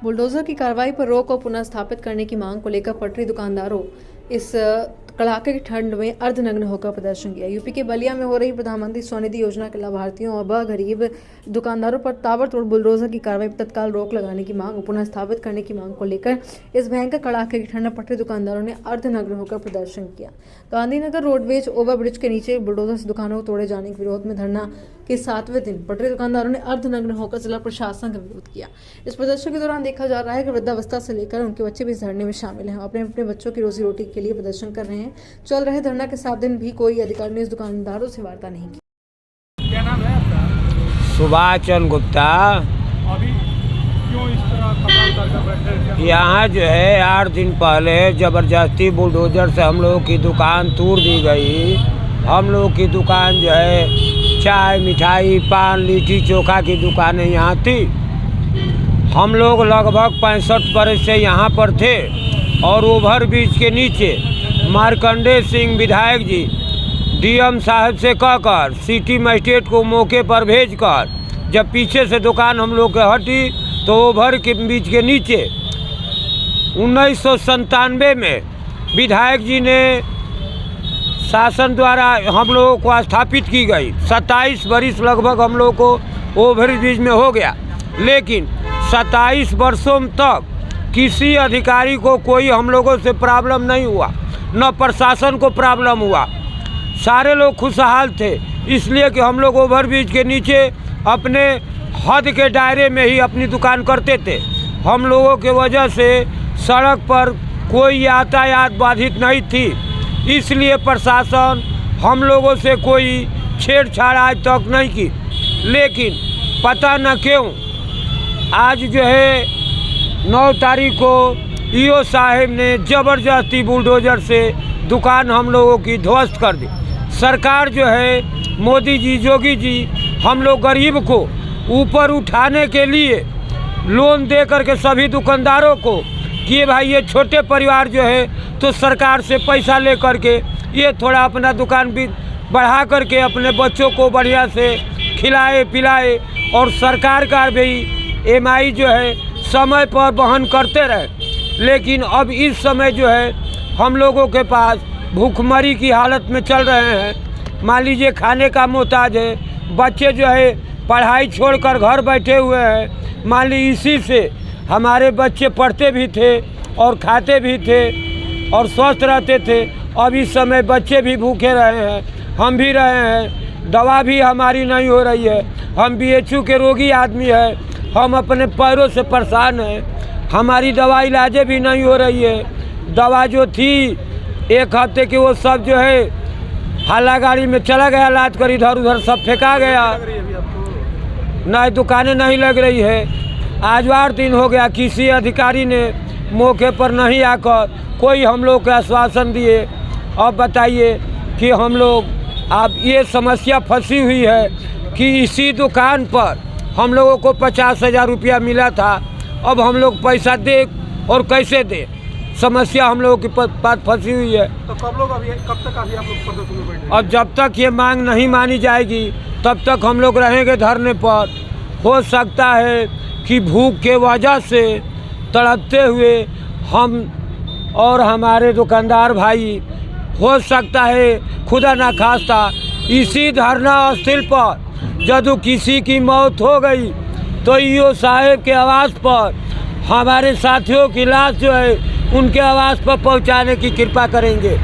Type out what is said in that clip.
Bulldozer की कार्रवाई पर रोक और पुनः स्थापित करने की मांग को लेकर पटरी दुकानदारों इस कड़ाके की ठंड में अर्धनग्न होकर प्रदर्शन किया। यूपी के बलिया में हो रही प्रधानमंत्री स्वनिधि योजना के लाभार्थियों और गरीब दुकानदारों पर ताबड़तोड़ बुलडोजर की कार्रवाई पर तत्काल रोक लगाने की मांग और पुनः स्थापित करने की मांग को लेकर इस भयंकर कड़ाके की ठंड में पटरी दुकानदारों ने अर्धनग्न होकर प्रदर्शन किया। गांधीनगर रोडवेज ओवरब्रिज के नीचे बुलडोजर से दुकानों को तोड़े जाने के विरोध में धरना के 7वें दिन पटरी दुकानदारों ने अर्धनग्न होकर जिला प्रशासन का विरोध किया। इस प्रदर्शन के दौरान देखा जा रहा है कि वृद्धावस्था से लेकर उनके बच्चे भी इस धरने में शामिल हैं, अपने अपने बच्चों की रोजी रोटी के लिए प्रदर्शन कर रहे हैं। चल रहे धरना के 7 दिन भी कोई अधिकारी ने इस दुकानदारों से वार्ता नहीं की। क्या नाम है आपका? सुभाष चंद्र गुप्ता। अभी क्यों इस तरह कमाल कर बैठे? यहाँ जो है 8 दिन पहले ज़बरदस्ती बुलडोजर से हम लोगों की दुकान तोड़ दी गई। हम लोग की दुकान जो है चाय मिठाई पान लिट्टी चोखा की दुकानें यहाँ थी। हम लोग लगभग 65 बरस से यहाँ पर थे और ओवरब्रिज के नीचे मार्कंडेय सिंह विधायक जी डीएम साहब से कहकर सिटी मजिस्ट्रेट को मौके पर भेजकर जब पीछे से दुकान हम लोग के हटी तो ओवर के ब्रिज के नीचे 1997 में विधायक जी ने शासन द्वारा हम लोगों को स्थापित की गई। 27 वर्ष लगभग हम लोग को ओवरब्रिज में हो गया, लेकिन 27 वर्षों तक किसी अधिकारी को कोई हम लोगों से प्रॉब्लम नहीं हुआ, न प्रशासन को प्रॉब्लम हुआ। सारे लोग खुशहाल थे, इसलिए कि हम लोग ओवरब्रिज के नीचे अपने हद के दायरे में ही अपनी दुकान करते थे। हम लोगों के वजह से सड़क पर कोई यातायात बाधित नहीं थी, इसलिए प्रशासन हम लोगों से कोई छेड़छाड़ आज तक नहीं की। लेकिन पता न क्यों आज जो है 9 तारीख को ईओ साहब ने ज़बरदस्ती बुलडोजर से दुकान हम लोगों की ध्वस्त कर दी। सरकार जो है मोदी जी योगी जी हम लोग गरीब को ऊपर उठाने के लिए लोन दे करके सभी दुकानदारों को कि भाई ये छोटे परिवार जो है तो सरकार से पैसा ले करके ये थोड़ा अपना दुकान भी बढ़ा करके अपने बच्चों को बढ़िया से खिलाए पिलाए और सरकार का भी एमआई जो है समय पर वहन करते रहे। लेकिन अब इस समय जो है हम लोगों के पास भूखमरी की हालत में चल रहे हैं। मान लीजिए खाने का मोहताज है, बच्चे जो है पढ़ाई छोड़कर घर बैठे हुए हैं। मान लीजिए इसी से हमारे बच्चे पढ़ते भी थे और खाते भी थे और स्वस्थ रहते थे। अब इस समय बच्चे भी भूखे रहे हैं, हम भी रहे हैं, दवा भी हमारी नहीं हो रही है। हम बीएचयू के रोगी आदमी हैं, हम अपने पैरों से परेशान हैं, हमारी दवा इलाजे भी नहीं हो रही है। दवा जो थी 1 हफ्ते की वो सब जो है हाला गाड़ी में चला गया, लाद कर इधर उधर सब फेंका गया। नई दुकानें नहीं लग रही है। आज 8 दिन हो गया, किसी अधिकारी ने मौके पर नहीं आकर कोई हम लोग को आश्वासन दिए। अब बताइए कि हम लोग अब ये समस्या फंसी हुई है कि इसी दुकान पर हम लोगों को 50,000 रुपया मिला था। अब हम लोग पैसा दे और कैसे दे, समस्या हम लोगों की बात फंसी हुई है। तो कब तक अभी आप लोग प्रदर्शन में बैठे? अब जब तक ये मांग नहीं मानी जाएगी तब तक हम लोग रहेंगे धरने पर। हो सकता है कि भूख के वजह से तड़पते हुए हम और हमारे दुकानदार भाई हो सकता है खुदा ना खास्ता इसी धरना स्थल पर जब किसी की मौत हो गई तो ईओ साहब के आवास पर हमारे साथियों की लाश जो है उनके आवास पर पहुंचाने की कृपा करेंगे।